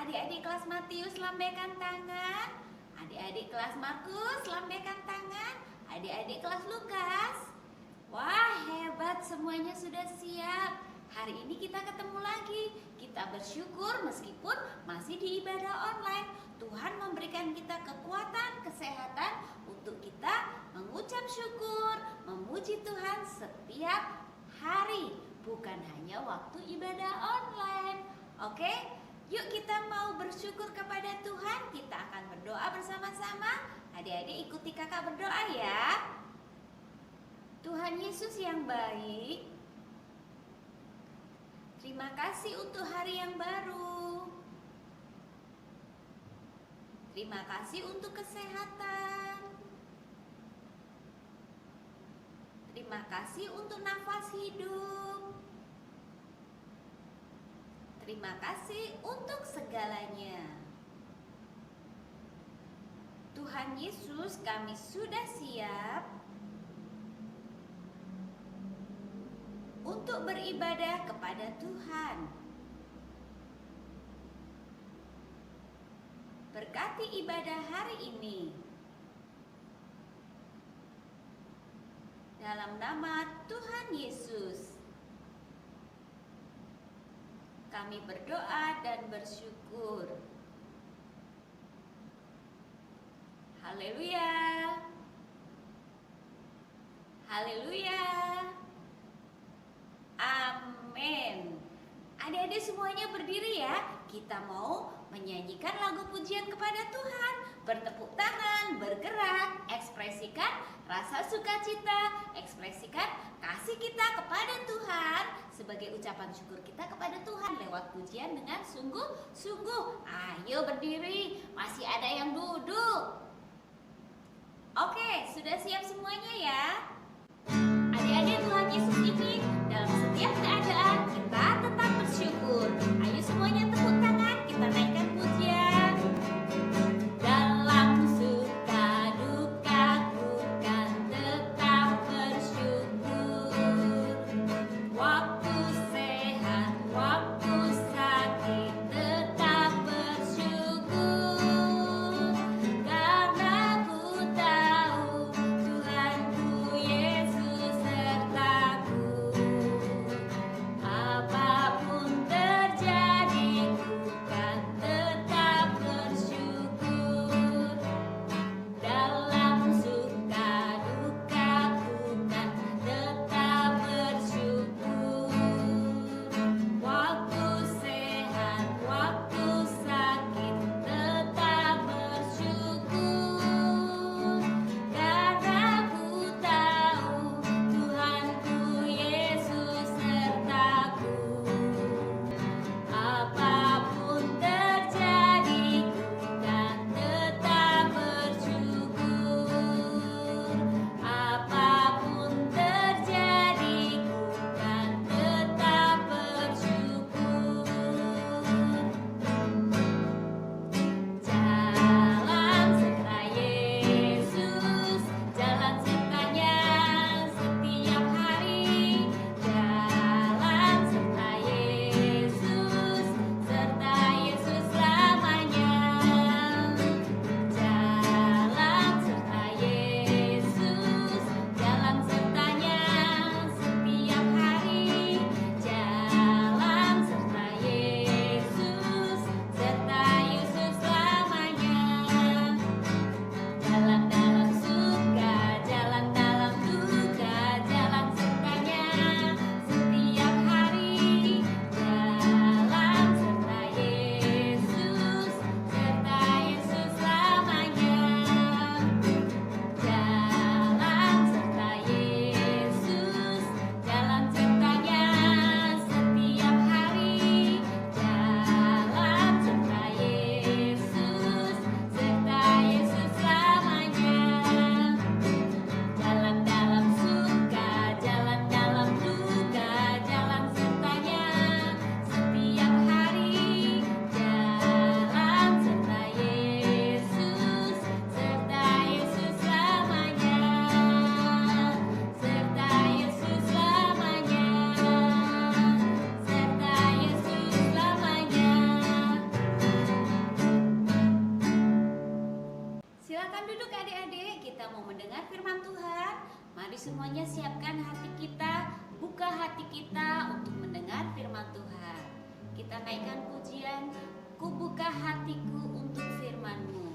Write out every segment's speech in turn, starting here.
Adik-adik kelas Matius lambaikan tangan. Adik-adik kelas Markus lambaikan tangan. Adik-adik kelas Lukas. Wah, hebat, semuanya sudah siap. Hari ini kita ketemu lagi. Kita bersyukur meskipun masih di ibadah online. Tuhan memberikan kita kekuatan, kesehatan untuk kita mengucap syukur, memuji Tuhan setiap hari, bukan hanya waktu ibadah online. Oke? Yuk kita mau bersyukur kepada Tuhan. Kita akan berdoa bersama-sama. Adik-adik ikuti kakak berdoa ya. Tuhan Yesus yang baik, terima kasih untuk hari yang baru. Terima kasih untuk kesehatan. Terima kasih untuk nafas hidup. Terima kasih untuk segalanya. Tuhan Yesus, kami sudah siap untuk beribadah kepada Tuhan. Berkati ibadah hari ini. Dalam nama Tuhan Yesus, kami berdoa dan bersyukur. Haleluya. Haleluya. Amin. Adik-adik semuanya berdiri ya. Kita mau menyanyikan lagu pujian kepada Tuhan. Bertepuk tangan, bergerak, ekspresikan rasa sukacita, ekspresikan kasih kita kepada Tuhan sebagai ucapan syukur kita kepada Tuhan lewat pujian dengan sungguh-sungguh. Ayo berdiri, masih ada yang duduk. Oke, sudah siap semuanya ya? Adik-adik, Tuhan Yesus ini dalam setiap keadaan kita tetap bersyukur. Ayo semuanya tepuk tangan, kita naikkan pujian. Dalam suka dukaku kan tetap bersyukur. Waktu sehat, waktu sakit tetap bersyukur. Karena ku tahu Tuhanku Mari semuanya siapkan hati kita, buka hati kita untuk mendengar firman Tuhan. Kita naikkan pujian, ku buka hatiku untuk firman-Mu.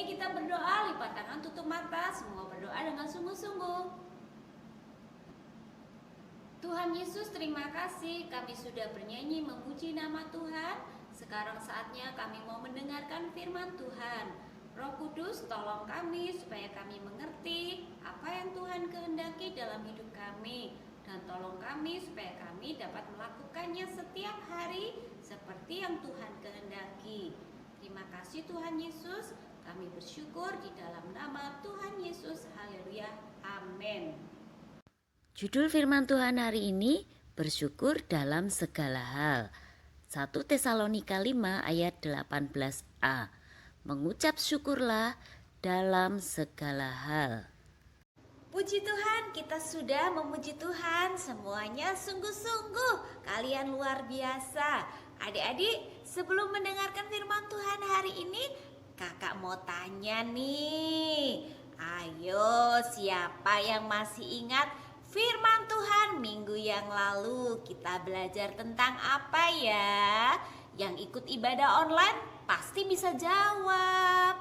Kita berdoa, lipat tangan, tutup mata, semua berdoa dengan sungguh-sungguh. Tuhan Yesus, terima kasih kami sudah bernyanyi memuji nama Tuhan. Sekarang saatnya kami mau mendengarkan firman Tuhan. Roh Kudus, tolong kami supaya kami mengerti apa yang Tuhan kehendaki dalam hidup kami, dan tolong kami supaya kami dapat melakukannya setiap hari seperti yang Tuhan kehendaki. Terima kasih Tuhan Yesus. Kami bersyukur di dalam nama Tuhan Yesus. Haleluya. Amin. Judul firman Tuhan hari ini, bersyukur dalam segala hal. 1 Tesalonika 5 ayat 18a. Mengucap syukurlah dalam segala hal. Puji Tuhan, kita sudah memuji Tuhan. Semuanya sungguh-sungguh. Kalian luar biasa. Adik-adik, sebelum mendengarkan firman Tuhan hari ini, Kakak mau tanya nih, ayo siapa yang masih ingat firman Tuhan minggu yang lalu? Kita belajar tentang apa ya? Yang ikut ibadah online pasti bisa jawab.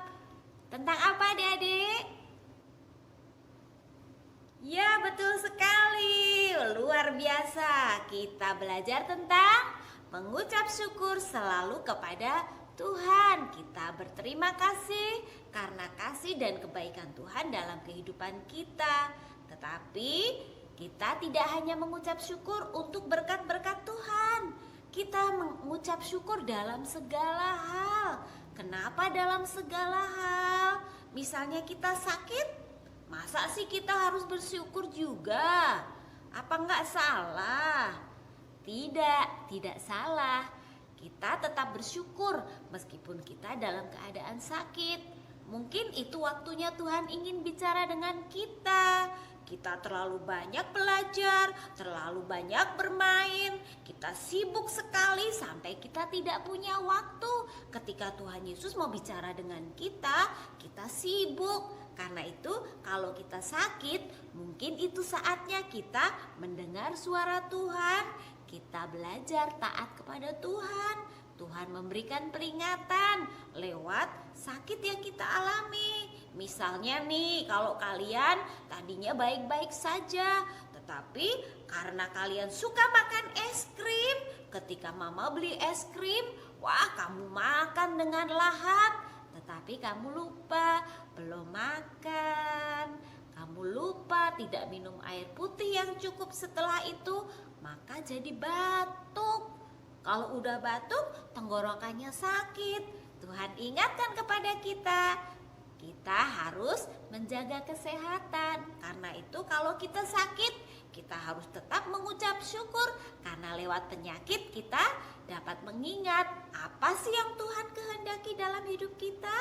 Tentang apa adik-adik? Ya, betul sekali, luar biasa. Kita belajar tentang mengucap syukur selalu kepada Tuhan. Kita berterima kasih karena kasih dan kebaikan Tuhan dalam kehidupan kita. Tetapi kita tidak hanya mengucap syukur untuk berkat-berkat Tuhan. Kita mengucap syukur dalam segala hal. Kenapa dalam segala hal? Misalnya kita sakit, masa sih kita harus bersyukur juga? Apa enggak salah? Tidak salah. Kita tetap bersyukur meskipun kita dalam keadaan sakit. Mungkin itu waktunya Tuhan ingin bicara dengan kita. Kita terlalu banyak belajar, terlalu banyak bermain. Kita sibuk sekali sampai kita tidak punya waktu ketika Tuhan Yesus mau bicara dengan kita, kita sibuk. Karena itu kalau kita sakit, mungkin itu saatnya kita mendengar suara Tuhan, kita belajar taat kepada Tuhan. Tuhan memberikan peringatan lewat sakit yang kita alami. Misalnya nih, kalau kalian tadinya baik-baik saja, tetapi karena kalian suka makan es krim, ketika mama beli es krim, wah kamu makan dengan lahap, tetapi kamu lupa belum makan. Kamu lupa tidak minum air putih yang cukup, setelah itu maka jadi batuk. Kalau udah batuk, tenggorokannya sakit. Tuhan ingatkan kepada kita, kita harus menjaga kesehatan. Karena itu kalau kita sakit, kita harus tetap mengucap syukur. Karena lewat penyakit kita dapat mengingat apa sih yang Tuhan kehendaki dalam hidup kita.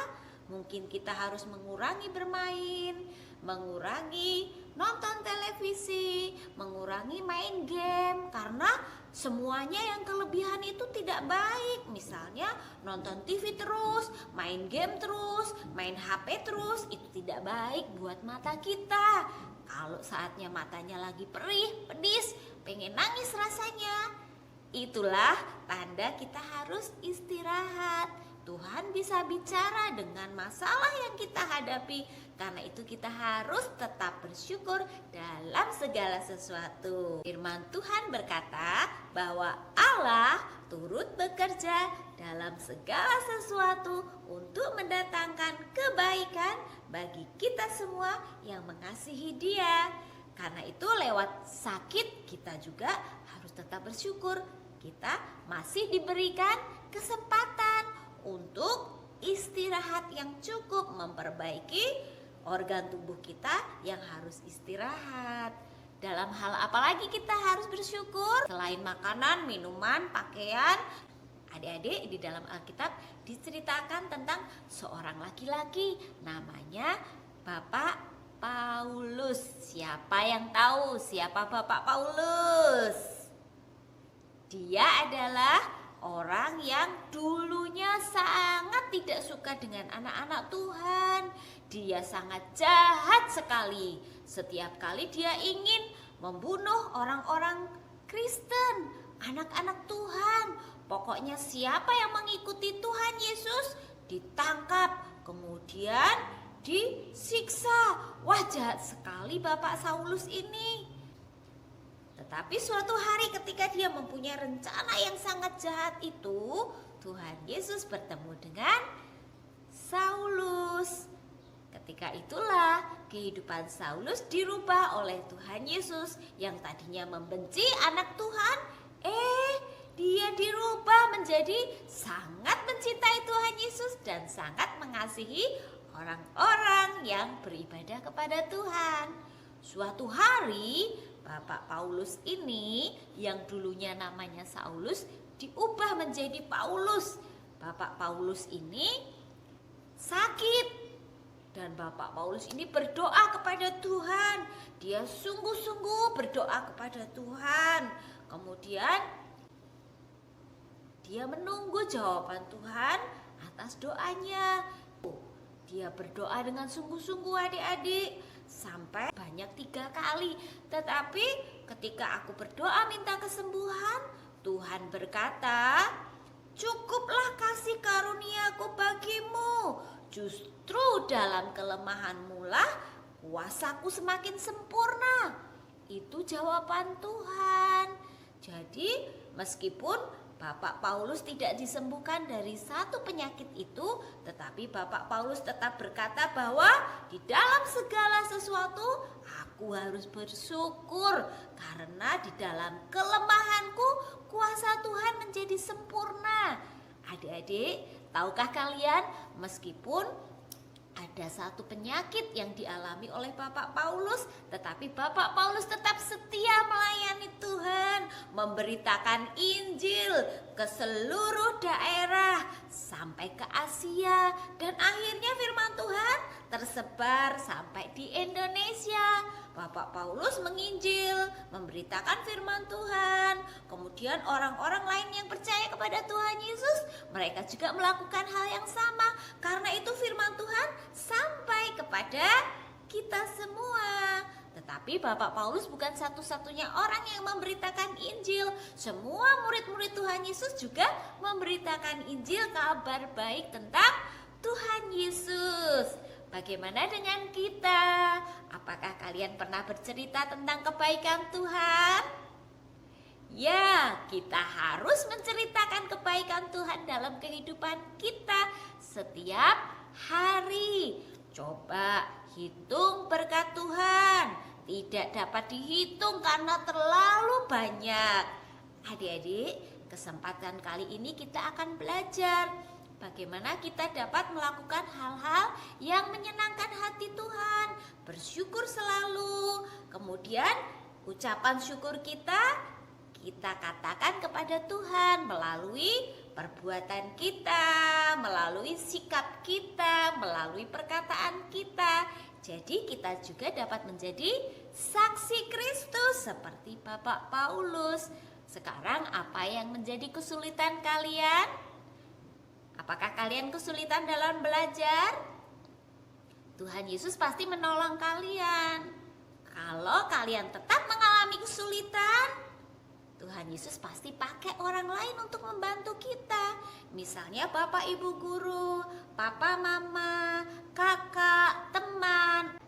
Mungkin kita harus mengurangi bermain, mengurangi nonton televisi, mengurangi main game. Karena semuanya yang kelebihan itu tidak baik. Misalnya nonton TV terus, main game terus, main HP terus, itu tidak baik buat mata kita. Kalau saatnya matanya lagi perih, pedis, pengen nangis rasanya, itulah tanda kita harus istirahat. Tuhan bisa bicara dengan masalah yang kita hadapi. Karena itu kita harus tetap bersyukur dalam segala sesuatu. Firman Tuhan berkata bahwa Allah turut bekerja dalam segala sesuatu untuk mendatangkan kebaikan bagi kita semua yang mengasihi Dia. Karena itu lewat sakit kita juga harus tetap bersyukur. Kita masih diberikan kesempatan untuk istirahat yang cukup, memperbaiki organ tubuh kita yang harus istirahat. Dalam hal apa lagi kita harus bersyukur? Selain makanan, minuman, pakaian, adik-adik di dalam Alkitab diceritakan tentang seorang laki-laki namanya Bapak Paulus. Siapa yang tahu siapa Bapak Paulus? Dia adalah orang yang dulunya sangat tidak suka dengan anak-anak Tuhan. Dia sangat jahat sekali. Setiap kali dia ingin membunuh orang-orang Kristen, anak-anak Tuhan. Pokoknya siapa yang mengikuti Tuhan Yesus ditangkap, kemudian disiksa. Wah, jahat sekali Bapak Saulus ini. Tetapi suatu hari ketika dia mempunyai rencana yang sangat jahat itu, Tuhan Yesus bertemu dengan Saulus. Ketika itulah kehidupan Saulus dirubah oleh Tuhan Yesus. Yang tadinya membenci anak Tuhan, dia dirubah menjadi sangat mencintai Tuhan Yesus dan sangat mengasihi orang-orang yang beribadah kepada Tuhan. Suatu hari Bapak Paulus ini yang dulunya namanya Saulus diubah menjadi Paulus. Bapak Paulus ini sakit dan Bapak Paulus ini berdoa kepada Tuhan. Dia sungguh-sungguh berdoa kepada Tuhan. Kemudian dia menunggu jawaban Tuhan atas doanya. Dia berdoa dengan sungguh-sungguh adik-adik sampai banyak 3 kali. Tetapi ketika aku berdoa minta kesembuhan, Tuhan berkata, "Cukuplah kasih karuniaku bagimu. Justru dalam kelemahanmu lah kuasaku semakin sempurna." Itu jawaban Tuhan. Jadi meskipun Bapak Paulus tidak disembuhkan dari satu penyakit itu, tetapi Bapak Paulus tetap berkata bahwa di dalam segala sesuatu aku harus bersyukur karena di dalam kelemahanku kuasa Tuhan menjadi sempurna. Adik-adik, tahukah kalian meskipun ada satu penyakit yang dialami oleh Bapak Paulus, tetapi Bapak Paulus tetap setia melayani Tuhan, memberitakan Injil ke seluruh daerah sampai ke Asia, dan akhirnya firman Tuhan tersebar sampai di Indonesia. Bapak Paulus menginjil, memberitakan firman Tuhan. Kemudian orang-orang lain yang percaya kepada Tuhan Yesus, mereka juga melakukan hal yang sama. Karena itu firman Tuhan sampai kepada kita semua. Tetapi Bapak Paulus bukan satu-satunya orang yang memberitakan Injil. Semua murid-murid Tuhan Yesus juga memberitakan Injil, kabar baik tentang Tuhan Yesus. Bagaimana dengan kita? Apakah kalian pernah bercerita tentang kebaikan Tuhan? Ya, kita harus menceritakan kebaikan Tuhan dalam kehidupan kita setiap hari. Coba hitung berkat Tuhan. Tidak dapat dihitung karena terlalu banyak. Adik-adik, kesempatan kali ini kita akan belajar bagaimana kita dapat melakukan hal-hal yang menyenangkan hati Tuhan. Bersyukur selalu. Kemudian ucapan syukur kita katakan kepada Tuhan melalui perbuatan kita, melalui sikap kita, melalui perkataan kita. Jadi kita juga dapat menjadi saksi Kristus seperti Bapak Paulus. Sekarang apa yang menjadi kesulitan kalian? Apakah kalian kesulitan dalam belajar? Tuhan Yesus pasti menolong kalian. Kalau kalian tetap mengalami kesulitan, Tuhan Yesus pasti pakai orang lain untuk membantu kita. Misalnya Bapak Ibu guru, Papa Mama, kakak, teman.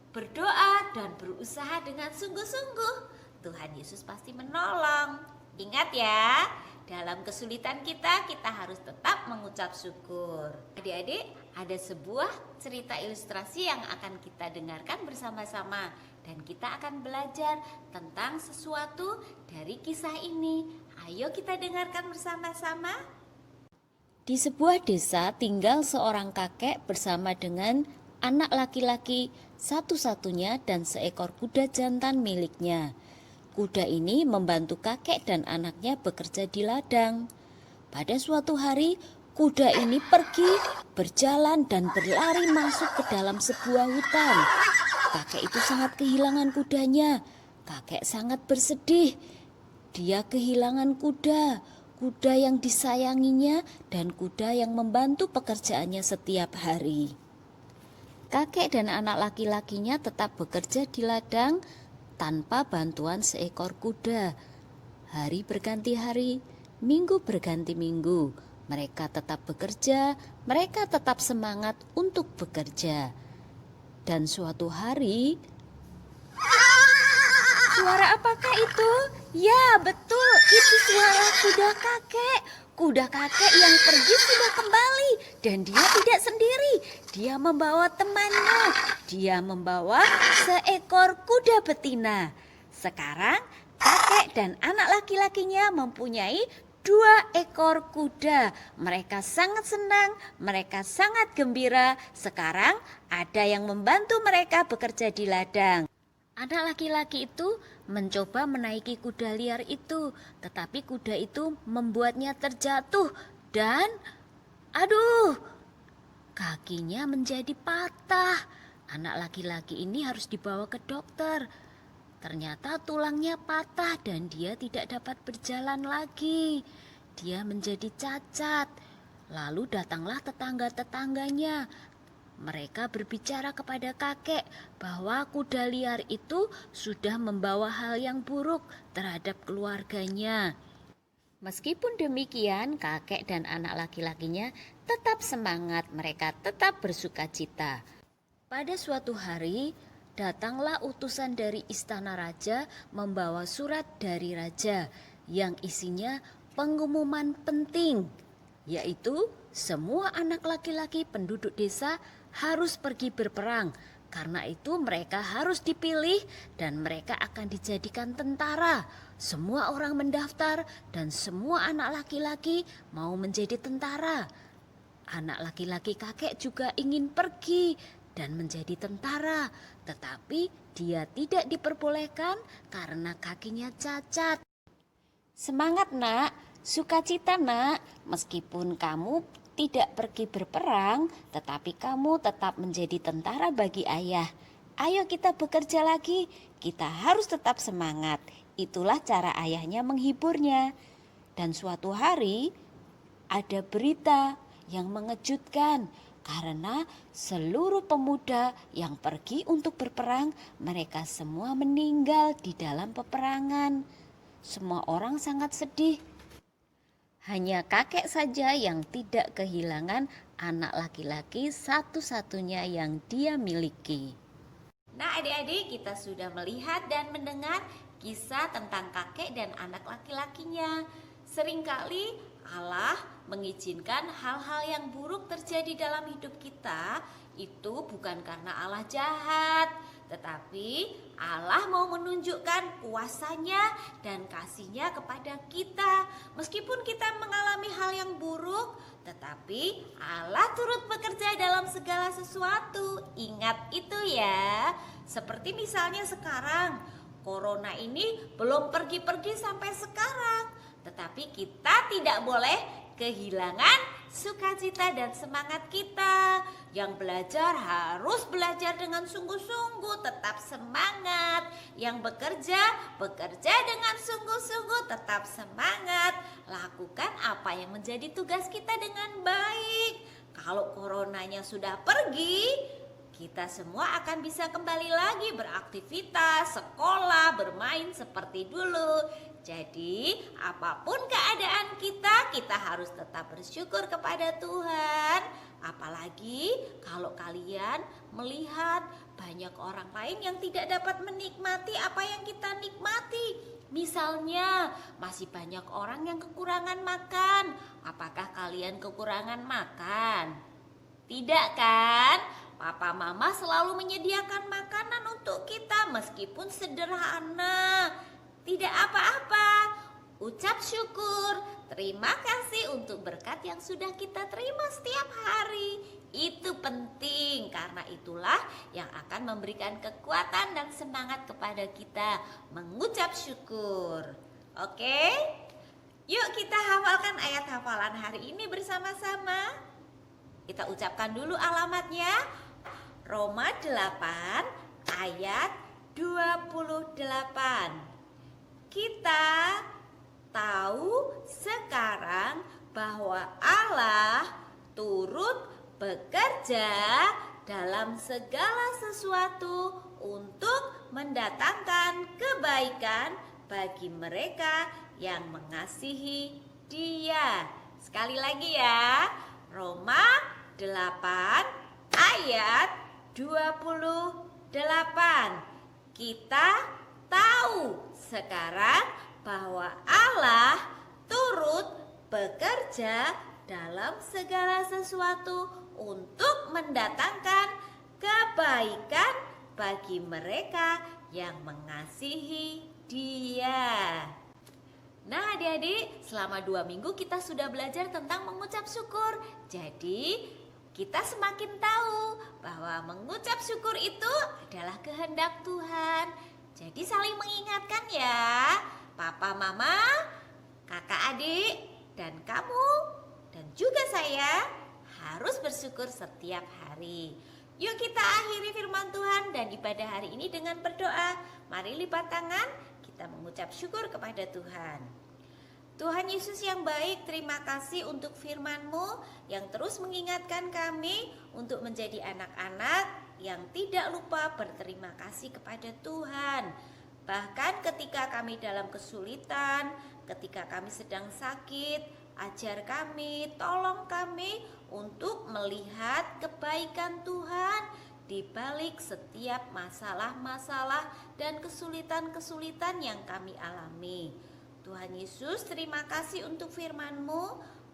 Berdoa dan berusaha dengan sungguh-sungguh. Tuhan Yesus pasti menolong. Ingat ya, dalam kesulitan kita harus tetap mengucap syukur. Adik-adik, ada sebuah cerita ilustrasi yang akan kita dengarkan bersama-sama. Dan kita akan belajar tentang sesuatu dari kisah ini. Ayo kita dengarkan bersama-sama. Di sebuah desa tinggal seorang kakek bersama dengan anak laki-laki satu-satunya dan seekor kuda jantan miliknya. Kuda ini membantu kakek dan anaknya bekerja di ladang. Pada suatu hari, kuda ini pergi, berjalan dan berlari masuk ke dalam sebuah hutan. Kakek itu sangat kehilangan kudanya. Kakek sangat bersedih. Dia kehilangan kuda yang disayanginya dan kuda yang membantu pekerjaannya setiap hari. Kakek dan anak laki-lakinya tetap bekerja di ladang tanpa bantuan seekor kuda. Hari berganti hari, minggu berganti minggu. Mereka tetap bekerja, mereka tetap semangat untuk bekerja. Dan suatu hari, suara apakah itu? Ya, betul, itu suara kuda kakek. Kuda kakek yang pergi sudah kembali dan dia tidak sendiri. Dia membawa temannya. Dia membawa seekor kuda betina. Sekarang kakek dan anak laki-lakinya mempunyai 2 ekor kuda. Mereka sangat senang, mereka sangat gembira. Sekarang ada yang membantu mereka bekerja di ladang. Anak laki-laki itu mencoba menaiki kuda liar itu, tetapi kuda itu membuatnya terjatuh dan kakinya menjadi patah. Anak laki-laki ini harus dibawa ke dokter. Ternyata tulangnya patah dan dia tidak dapat berjalan lagi. Dia menjadi cacat. Lalu datanglah tetangga-tetangganya. Mereka berbicara kepada kakek bahwa kuda liar itu sudah membawa hal yang buruk terhadap keluarganya. Meskipun demikian, kakek dan anak laki-lakinya tetap semangat. Mereka tetap bersukacita. Pada suatu hari, datanglah utusan dari istana raja membawa surat dari raja yang isinya pengumuman penting, yaitu semua anak laki-laki penduduk desa harus pergi berperang. Karena itu mereka harus dipilih dan mereka akan dijadikan tentara. Semua orang mendaftar dan semua anak laki-laki mau menjadi tentara. Anak laki-laki kakek juga ingin pergi dan menjadi tentara, tetapi dia tidak diperbolehkan karena kakinya cacat. Semangat nak, sukacita nak, meskipun kamu tidak pergi berperang, tetapi kamu tetap menjadi tentara bagi ayah. Ayo kita bekerja lagi, kita harus tetap semangat. Itulah cara ayahnya menghiburnya. Dan suatu hari ada berita yang mengejutkan karena seluruh pemuda yang pergi untuk berperang, mereka semua meninggal di dalam peperangan. Semua orang sangat sedih. Hanya kakek saja yang tidak kehilangan anak laki-laki satu-satunya yang dia miliki. Nah, adik-adik, kita sudah melihat dan mendengar kisah tentang kakek dan anak laki-lakinya. Seringkali Allah mengizinkan hal-hal yang buruk terjadi dalam hidup kita, itu bukan karena Allah jahat, tetapi Allah mau menunjukkan kuasanya dan kasihnya kepada kita. Meskipun kita mengalami hal yang buruk, tetapi Allah turut bekerja dalam segala sesuatu. Ingat itu ya. Seperti misalnya sekarang, corona ini belum pergi-pergi sampai sekarang, tetapi kita tidak boleh kehilangan sukacita dan semangat kita. Yang belajar harus belajar dengan sungguh-sungguh, tetap semangat. Yang bekerja dengan sungguh-sungguh, tetap semangat. Lakukan apa yang menjadi tugas kita dengan baik. Kalau coronanya sudah pergi, kita semua akan bisa kembali lagi beraktivitas, sekolah, bermain seperti dulu. Jadi apapun keadaan kita harus tetap bersyukur kepada Tuhan. Apalagi kalau kalian melihat banyak orang lain yang tidak dapat menikmati apa yang kita nikmati. Misalnya masih banyak orang yang kekurangan makan. Apakah kalian kekurangan makan? Tidak kan? Papa mama selalu menyediakan makanan untuk kita meskipun sederhana. Tidak apa-apa. Ucap syukur. Terima kasih untuk berkat yang sudah kita terima setiap hari. Itu penting karena itulah yang akan memberikan kekuatan dan semangat kepada kita mengucap syukur. Oke? Yuk kita hafalkan ayat hafalan hari ini bersama-sama. Kita ucapkan dulu alamatnya. Roma 8 ayat 28. Kita tahu sekarang bahwa Allah turut bekerja dalam segala sesuatu untuk mendatangkan kebaikan bagi mereka yang mengasihi Dia. Sekali lagi ya, Roma 8 ayat 28. Kita tahu sekarang bahwa Allah turut bekerja dalam segala sesuatu untuk mendatangkan kebaikan bagi mereka yang mengasihi Dia. Nah adik-adik, selama 2 minggu kita sudah belajar tentang mengucap syukur. Jadi kita semakin tahu bahwa mengucap syukur itu adalah kehendak Tuhan. Jadi saling mengingatkan ya, papa, mama, kakak, adik, dan kamu, dan juga saya harus bersyukur setiap hari. Yuk kita akhiri firman Tuhan dan ibadah hari ini dengan berdoa. Mari lipat tangan, kita mengucap syukur kepada Tuhan. Tuhan Yesus yang baik, terima kasih untuk firman-Mu yang terus mengingatkan kami untuk menjadi anak-anak yang tidak lupa berterima kasih kepada Tuhan. Bahkan ketika kami dalam kesulitan, ketika kami sedang sakit, ajar kami, tolong kami untuk melihat kebaikan Tuhan di balik setiap masalah-masalah dan kesulitan-kesulitan yang kami alami. Tuhan Yesus, terima kasih untuk firman-Mu.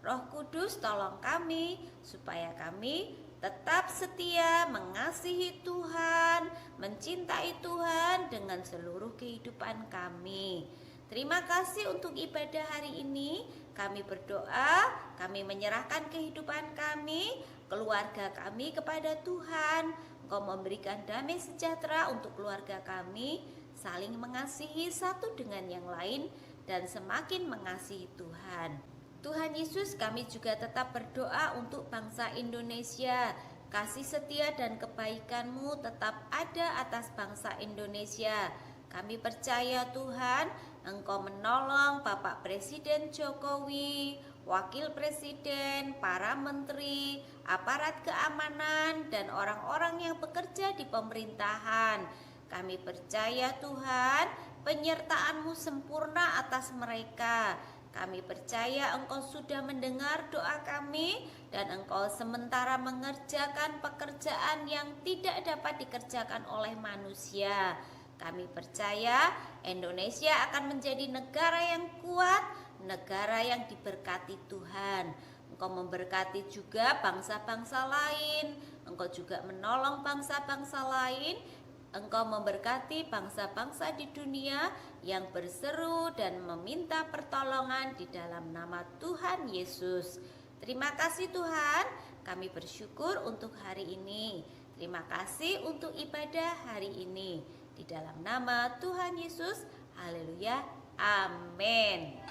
Roh Kudus, tolong kami supaya kami tetap setia mengasihi Tuhan, mencintai Tuhan dengan seluruh kehidupan kami. Terima kasih untuk ibadah hari ini. Kami berdoa, kami menyerahkan kehidupan kami, keluarga kami kepada Tuhan. Engkau memberikan damai sejahtera untuk keluarga kami, saling mengasihi satu dengan yang lain, dan semakin mengasihi Tuhan. Tuhan Yesus, kami juga tetap berdoa untuk bangsa Indonesia. Kasih setia dan kebaikan-Mu tetap ada atas bangsa Indonesia. Kami percaya Tuhan, Engkau menolong Bapak Presiden Jokowi, Wakil Presiden, para menteri, aparat keamanan, dan orang-orang yang bekerja di pemerintahan. Kami percaya Tuhan, penyertaan-Mu sempurna atas mereka. Kami percaya Engkau sudah mendengar doa kami dan Engkau sementara mengerjakan pekerjaan yang tidak dapat dikerjakan oleh manusia. Kami percaya Indonesia akan menjadi negara yang kuat, negara yang diberkati Tuhan. Engkau memberkati juga bangsa-bangsa lain. Engkau juga menolong bangsa-bangsa lain. Engkau memberkati bangsa-bangsa di dunia yang berseru dan meminta pertolongan di dalam nama Tuhan Yesus. Terima kasih Tuhan, kami bersyukur untuk hari ini. Terima kasih untuk ibadah hari ini. Di dalam nama Tuhan Yesus, haleluya, amin.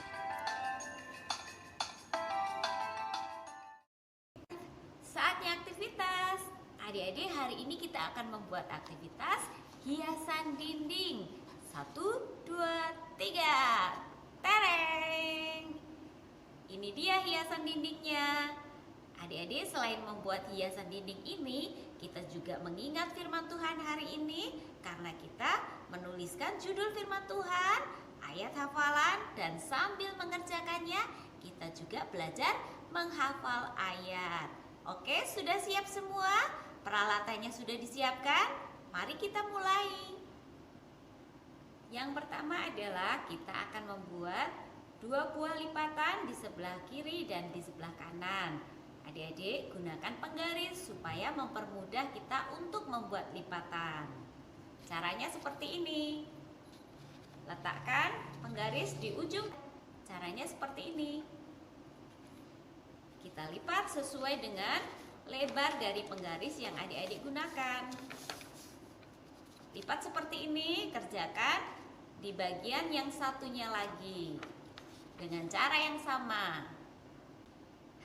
Saatnya aktivitas. Adik-adik, hari ini kita akan membuat aktivitas hiasan dinding. 1, 2, 3. Tereng. Ini dia hiasan dindingnya. Adik-adik, selain membuat hiasan dinding ini, kita juga mengingat firman Tuhan hari ini karena kita menuliskan judul firman Tuhan, ayat hafalan, dan sambil mengerjakannya, kita juga belajar menghafal ayat. Oke, sudah siap semua? Peralatannya sudah disiapkan? Mari kita mulai. Yang pertama adalah kita akan membuat 2 buah lipatan di sebelah kiri dan di sebelah kanan. Adik-adik, gunakan penggaris supaya mempermudah kita untuk membuat lipatan. Caranya seperti ini. Letakkan penggaris di ujung. Caranya seperti ini. Kita lipat sesuai dengan lebar dari penggaris yang adik-adik gunakan. Lipat seperti ini, kerjakan di bagian yang satunya lagi dengan cara yang sama.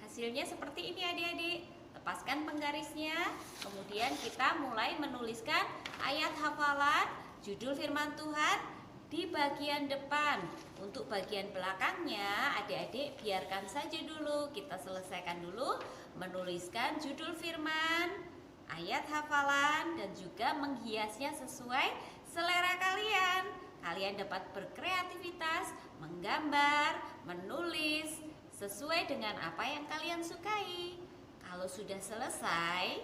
Hasilnya seperti ini adik-adik. Lepaskan penggarisnya, kemudian kita mulai menuliskan ayat hafalan, judul firman Tuhan di bagian depan. Untuk bagian belakangnya adik-adik biarkan saja dulu. Kita selesaikan dulu menuliskan judul firman, ayat hafalan, dan juga menghiasnya sesuai selera kalian. Kalian dapat berkreativitas, menggambar, menulis sesuai dengan apa yang kalian sukai. Kalau sudah selesai,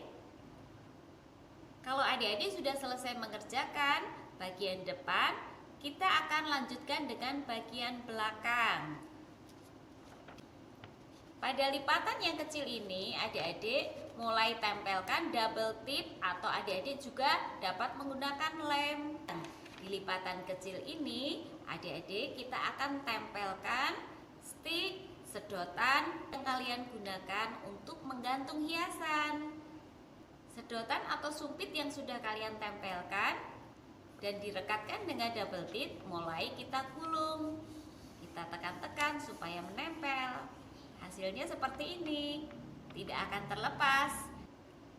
kalau adik-adik sudah selesai mengerjakan bagian depan, kita akan lanjutkan dengan bagian belakang. Pada lipatan yang kecil ini, adik-adik mulai tempelkan double tip atau adik-adik juga dapat menggunakan lem. Di lipatan kecil ini, adik-adik kita akan tempelkan stick, sedotan yang kalian gunakan untuk menggantung hiasan. Sedotan atau sumpit yang sudah kalian tempelkan dan direkatkan dengan double tip, mulai kita gulung. Kita tekan-tekan supaya menempel. Hasilnya seperti ini, tidak akan terlepas.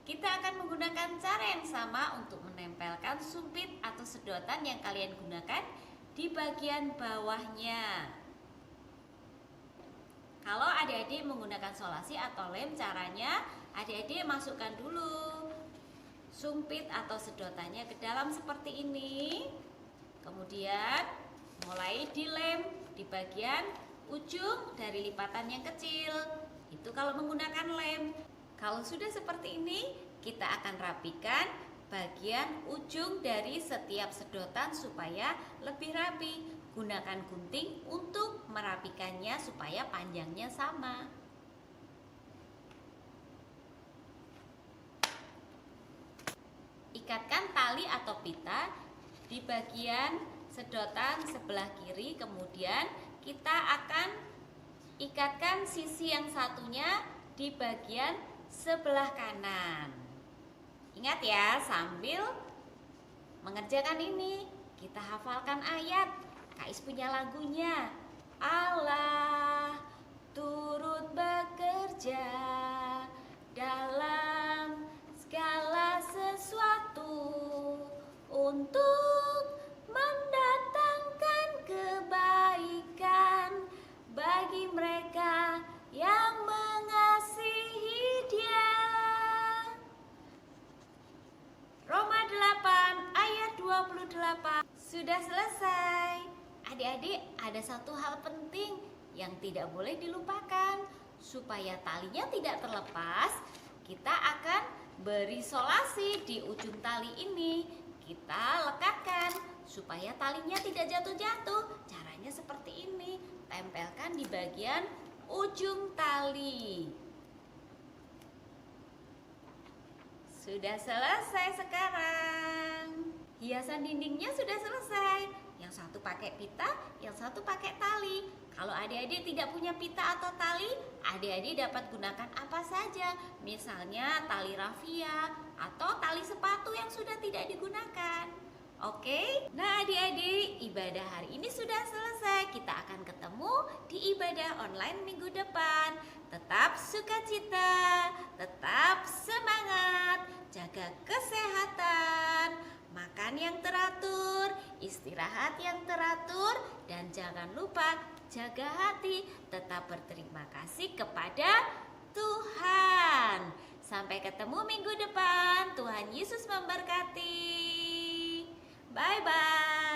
Kita akan menggunakan cara yang sama untuk menempelkan sumpit atau sedotan yang kalian gunakan di bagian bawahnya. Kalau adik-adik menggunakan solasi atau lem, caranya adik-adik masukkan dulu sumpit atau sedotannya ke dalam seperti ini. Kemudian mulai dilem di bagian ujung dari lipatan yang kecil. Itu kalau menggunakan lem. Kalau sudah seperti ini, kita akan rapikan bagian ujung dari setiap sedotan supaya lebih rapi. Gunakan gunting untuk merapikannya supaya panjangnya sama. Ikatkan tali atau pita di bagian sedotan sebelah kiri, kemudian kita akan ikatkan sisi yang satunya di bagian sebelah kanan. Ingat ya, sambil mengerjakan ini kita hafalkan ayat. Kais punya lagunya. Allah turun bekerja dalam segala sesuatu untuk mendatangkan kebaikan bagi mereka yang mengasihi Dia. Roma 8 ayat 28. Sudah selesai. Adik-adik, ada satu hal penting yang tidak boleh dilupakan. Supaya talinya tidak terlepas, kita akan berisolasi di ujung tali ini. Kita lekatkan supaya talinya tidak jatuh-jatuh. Caranya seperti ini. Tempelkan di bagian ujung tali. Sudah selesai sekarang. Hiasan dindingnya sudah selesai. Yang satu pakai pita, yang satu pakai tali. Kalau adik-adik tidak punya pita atau tali, adik-adik dapat gunakan apa saja. Misalnya tali rafia atau tali sepatu yang sudah tidak digunakan. Oke? Nah adik-adik, ibadah hari ini sudah selesai. Kita akan ketemu di ibadah online minggu depan. Tetap sukacita, tetap semangat, jaga kesehatan, makan yang teratur, istirahat yang teratur, dan jangan lupa jaga hati, tetap berterima kasih kepada Tuhan. Sampai ketemu minggu depan. Tuhan Yesus memberkati. Bye-bye.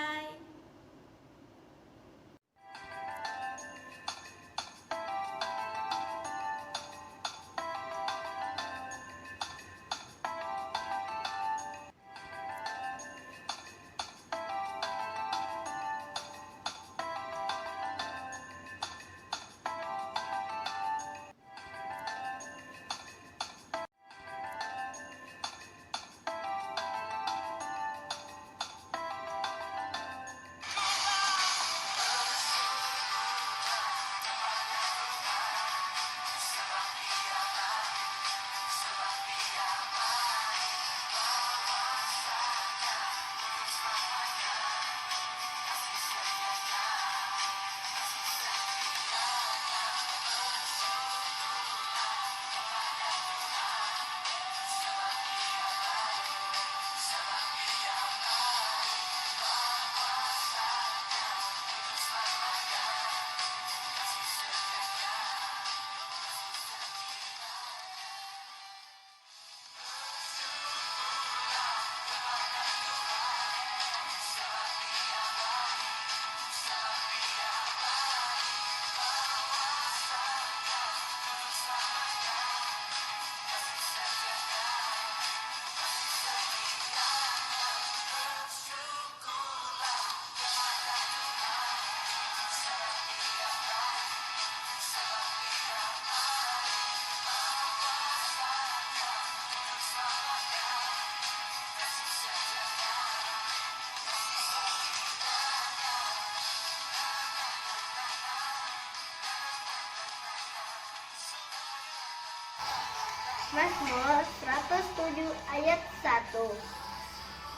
Mazmur 107 ayat 1.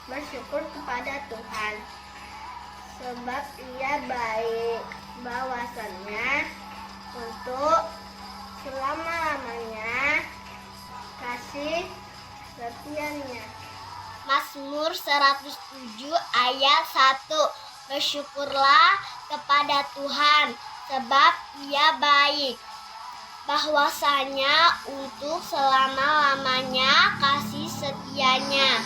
Bersyukur kepada Tuhan, sebab Ia baik, bahwasannya untuk selama-lamanya kasih setianya. Mazmur 107 ayat 1. Bersyukurlah kepada Tuhan, sebab Ia baik, bahwasanya untuk selama-lamanya kasih setianya.